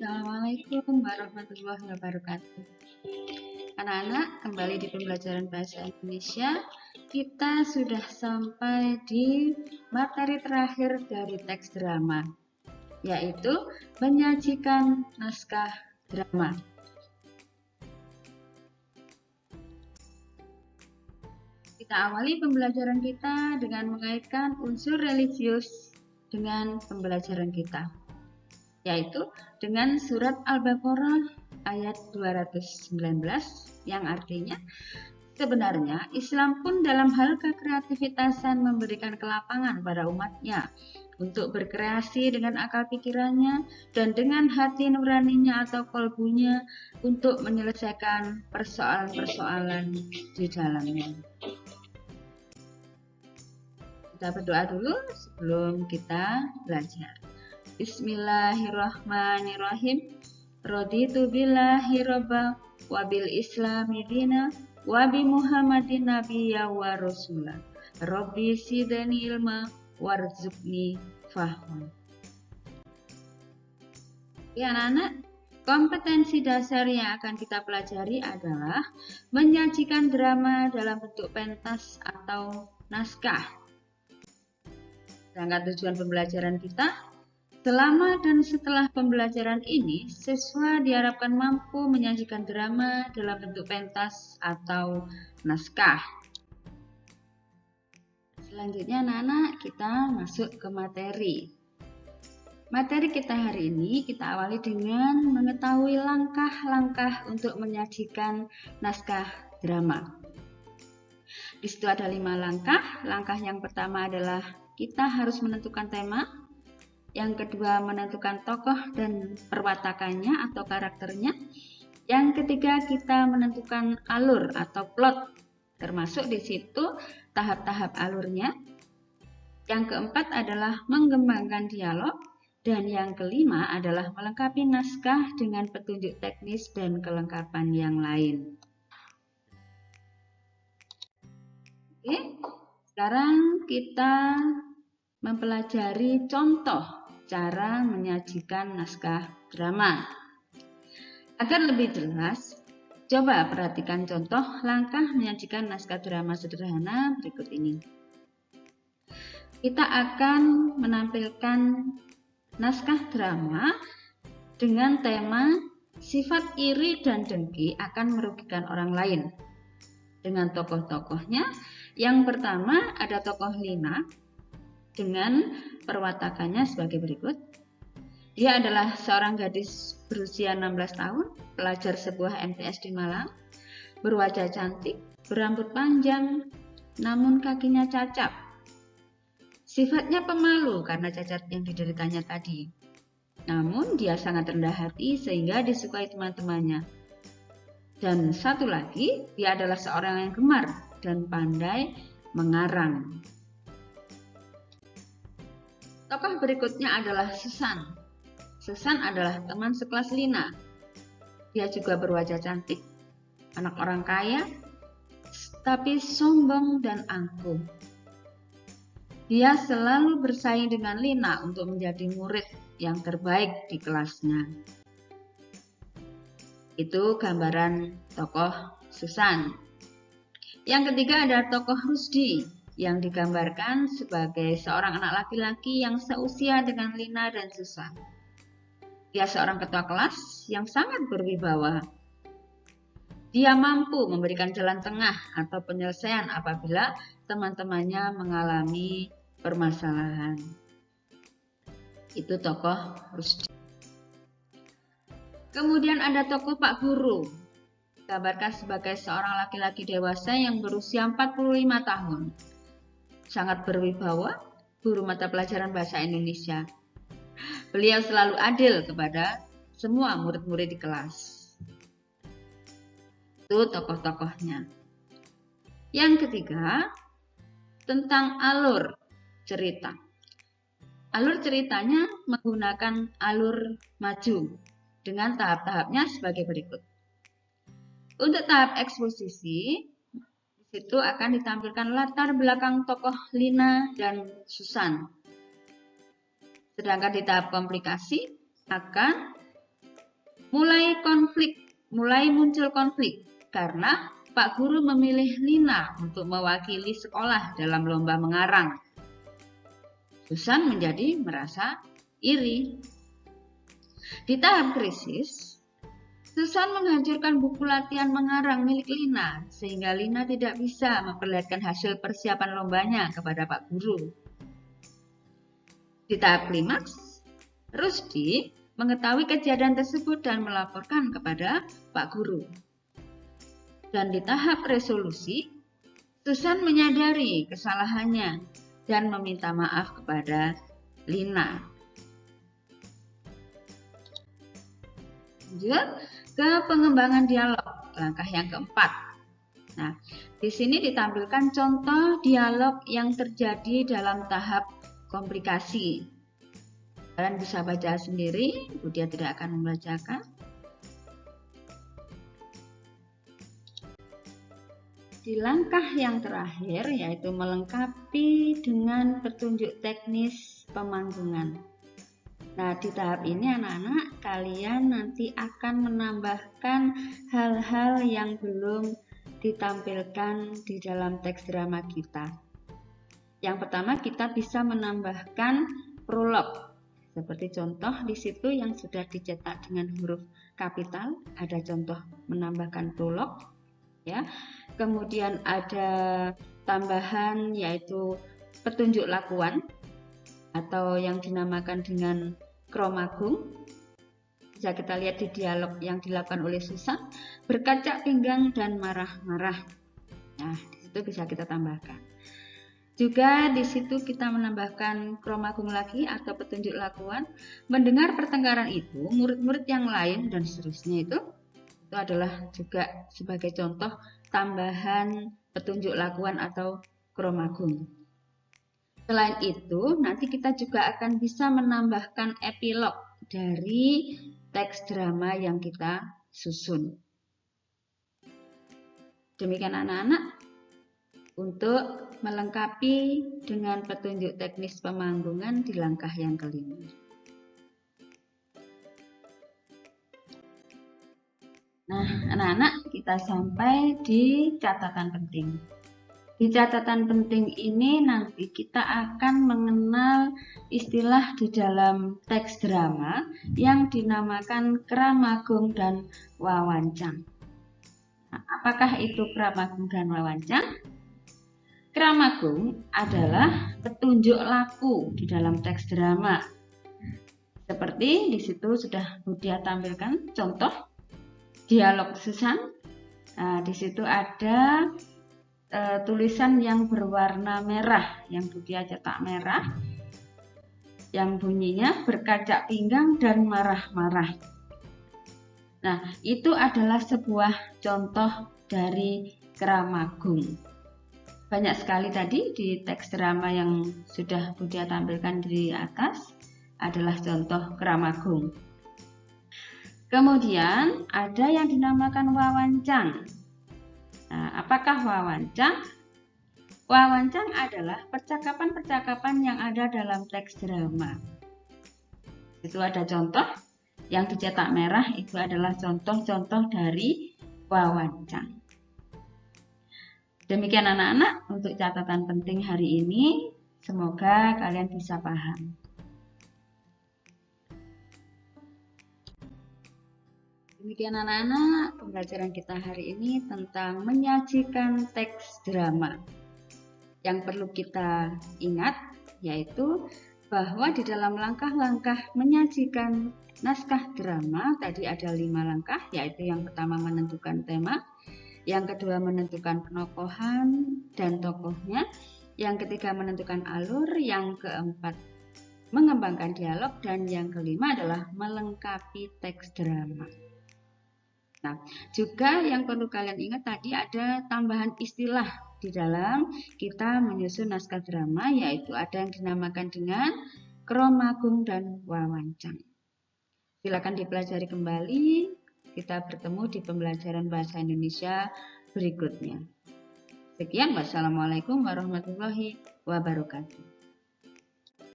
Assalamualaikum warahmatullahi wabarakatuh. Anak-anak, kembali di pembelajaran bahasa Indonesia. Kita sudah sampai di materi terakhir dari teks drama, yaitu menyajikan naskah drama. Kita awali pembelajaran kita dengan mengaitkan unsur religius dengan pembelajaran kita, yaitu dengan surat Al-Baqarah ayat 219 yang artinya sebenarnya Islam pun dalam hal kekreativitasan memberikan kelapangan pada umatnya untuk berkreasi dengan akal pikirannya dan dengan hati nuraninya atau kolbunya untuk menyelesaikan persoalan-persoalan di dalamnya. Kita berdoa dulu sebelum kita belajar. Bismillahirrahmanirrahim. Raditu billahi robba wa bil islami dina wa bi Muhammadin nabiyya wa rasulah. Rabbi zidni ilma warzuqni fahma. Ya anak-anak, kompetensi dasar yang akan kita pelajari adalah menyajikan drama dalam bentuk pentas atau naskah. Sedangkan tujuan pembelajaran kita, selama dan setelah pembelajaran ini, siswa diharapkan mampu menyajikan drama dalam bentuk pentas atau naskah. Selanjutnya anak-anak, kita masuk ke materi. Materi kita hari ini kita awali dengan mengetahui langkah-langkah untuk menyajikan naskah drama. Di situ ada 5 langkah. Langkah yang pertama adalah kita harus menentukan tema. Yang kedua, menentukan tokoh dan perwatakannya atau karakternya. Yang ketiga, kita menentukan alur atau plot, termasuk di situ tahap-tahap alurnya. Yang keempat adalah mengembangkan dialog. Dan yang kelima adalah melengkapi naskah dengan petunjuk teknis dan kelengkapan yang lain. Oke, sekarang kita mempelajari contoh cara menyajikan naskah drama. Agar lebih jelas, coba perhatikan contoh langkah menyajikan naskah drama sederhana berikut ini. Kita akan menampilkan naskah drama dengan tema sifat iri dan dengki akan merugikan orang lain. Dengan tokoh-tokohnya, yang pertama ada tokoh Lina dengan perwatakannya sebagai berikut. Dia adalah seorang gadis berusia 16 tahun, pelajar sebuah MTs di Malang, berwajah cantik, berambut panjang, namun kakinya cacat. Sifatnya pemalu karena cacat yang dideritanya tadi. Namun dia sangat rendah hati sehingga disukai teman-temannya. Dan satu lagi, dia adalah seorang yang gemar dan pandai mengarang. Tokoh berikutnya adalah Susan. Susan adalah teman sekelas Lina. Dia juga berwajah cantik, anak orang kaya, tapi sombong dan angkuh. Dia selalu bersaing dengan Lina untuk menjadi murid yang terbaik di kelasnya. Itu gambaran tokoh Susan. Yang ketiga ada tokoh Rusdi yang digambarkan sebagai seorang anak laki-laki yang seusia dengan Lina dan Susan. Dia seorang ketua kelas yang sangat berwibawa. Dia mampu memberikan jalan tengah atau penyelesaian apabila teman-temannya mengalami permasalahan. Itu tokoh Rusdi. Kemudian ada tokoh Pak Guru, digambarkan sebagai seorang laki-laki dewasa yang berusia 45 tahun. Sangat berwibawa, guru mata pelajaran bahasa Indonesia. Beliau selalu adil kepada semua murid-murid di kelas. Itu tokoh-tokohnya. Yang ketiga, tentang alur cerita. Alur ceritanya menggunakan alur maju dengan tahap-tahapnya sebagai berikut. Untuk tahap eksposisi, di situ akan ditampilkan latar belakang tokoh Lina dan Susan. Sedangkan di tahap komplikasi akan mulai muncul konflik karena Pak Guru memilih Lina untuk mewakili sekolah dalam lomba mengarang. Susan menjadi merasa iri. Di tahap krisis, Susan menghancurkan buku latihan mengarang milik Lina, sehingga Lina tidak bisa memperlihatkan hasil persiapan lombanya kepada Pak Guru. Di tahap klimaks, Rusdi mengetahui kejadian tersebut dan melaporkan kepada Pak Guru. Dan di tahap resolusi, Susan menyadari kesalahannya dan meminta maaf kepada Lina. Lanjut ke pengembangan dialog, langkah yang keempat. Nah, di sini ditampilkan contoh dialog yang terjadi dalam tahap komplikasi. Kalian bisa baca sendiri, Budia tidak akan membacakan. Di langkah yang terakhir, yaitu melengkapi dengan petunjuk teknis pemanggungan. Nah, di tahap ini anak-anak, kalian nanti akan menambahkan hal-hal yang belum ditampilkan di dalam teks drama kita. Yang pertama, kita bisa menambahkan prolog. Seperti contoh di situ yang sudah dicetak dengan huruf kapital, ada contoh menambahkan prolog, ya. Kemudian ada tambahan yaitu petunjuk lakuan atau yang dinamakan dengan kromagung. Bisa kita lihat di dialog yang dilakukan oleh Susan, berkacak pinggang dan marah-marah. Nah, di situ bisa kita tambahkan. Juga di situ kita menambahkan kromagung lagi atau petunjuk lakuan. Mendengar pertengkaran itu, murid-murid yang lain dan seterusnya itu adalah juga sebagai contoh tambahan petunjuk lakuan atau kromagung. Selain itu, nanti kita juga akan bisa menambahkan epilog dari teks drama yang kita susun. Demikian anak-anak, untuk melengkapi dengan petunjuk teknis pemanggungan di langkah yang kelima. Nah, anak-anak, kita sampai di catatan penting. Di catatan penting ini nanti kita akan mengenal istilah di dalam teks drama yang dinamakan kramagung dan wawancang. Nah, apakah itu kramagung dan wawancang? Kramagung adalah petunjuk laku di dalam teks drama. Seperti di situ sudah Budia tampilkan contoh dialog Susan. Nah, di situ ada tulisan yang berwarna merah, yang Budia cetak merah, yang bunyinya berkacak pinggang dan marah-marah. Nah, itu adalah sebuah contoh dari kramagung. Banyak sekali tadi di teks drama yang sudah Budia tampilkan di atas adalah contoh kramagung. Kemudian ada yang dinamakan wawancang. Nah, apakah wawancang? Wawancang adalah percakapan-percakapan yang ada dalam teks drama. Itu ada contoh yang dicetak merah, itu adalah contoh-contoh dari wawancang. Demikian anak-anak untuk catatan penting hari ini. Semoga kalian bisa paham. Demikian anak-anak, pembelajaran kita hari ini tentang menyajikan teks drama. Yang perlu kita ingat yaitu bahwa di dalam langkah-langkah menyajikan naskah drama tadi ada 5 langkah, yaitu yang pertama menentukan tema, yang kedua menentukan penokohan dan tokohnya, yang ketiga menentukan alur, yang keempat mengembangkan dialog, dan yang kelima adalah melengkapi teks drama. Nah, juga yang perlu kalian ingat tadi ada tambahan istilah di dalam kita menyusun naskah drama, yaitu ada yang dinamakan dengan kromagung dan wawancang. Silakan dipelajari kembali. Kita bertemu di pembelajaran bahasa Indonesia berikutnya. Sekian, wassalamualaikum warahmatullahi wabarakatuh.